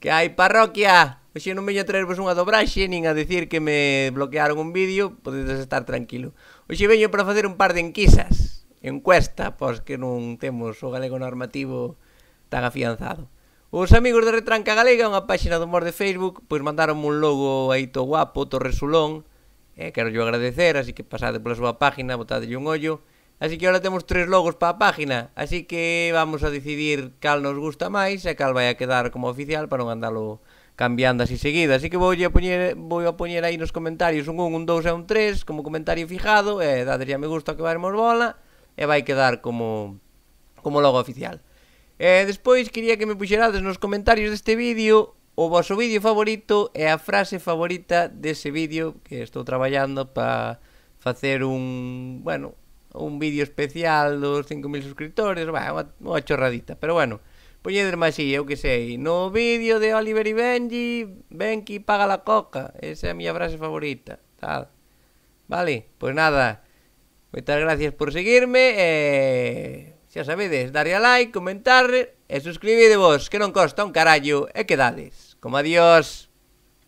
Que hai, parroquia? Hoxe non veño a traervos unha dobraxe nin a decir que me bloquearon un vídeo. Podedes estar tranquilo. Hoxe veño para facer un par de encuesta, pois que non temos o galego normativo tan afianzado. Os amigos de Retranca Galega, unha páxina do humor de Facebook, pois mandaron un logo aí to guapo, to resulón. Quero yo agradecer, así que pasade pola súa página, botadelle un ollo. Así que ahora temos 3 logos para a página, así que vamos a decidir cal nos gusta máis e cal vai a quedar como oficial para non andalo cambiando así seguida. Así que vou a poñer aí nos comentarios un 1, un 2 e un 3 como comentario fijado, e dadelle a me gusta que varemos bola e vai quedar como logo oficial. Despois quería que me puxerades nos comentarios deste vídeo o vosso vídeo favorito e a frase favorita dese vídeo, que estou traballando para facer un vídeo especial dos 5.000 suscriptores, unha chorradita, pero bueno, poñedeme así, eu que sei, no vídeo de Oliver e Benji paga la coca, esa é a miña frase favorita, tal. Vale, pois nada, moitas gracias por seguirme e xa sabedes, darle a like, comentar e suscribidevos, que non costa un carallo e quedades. Como adiós.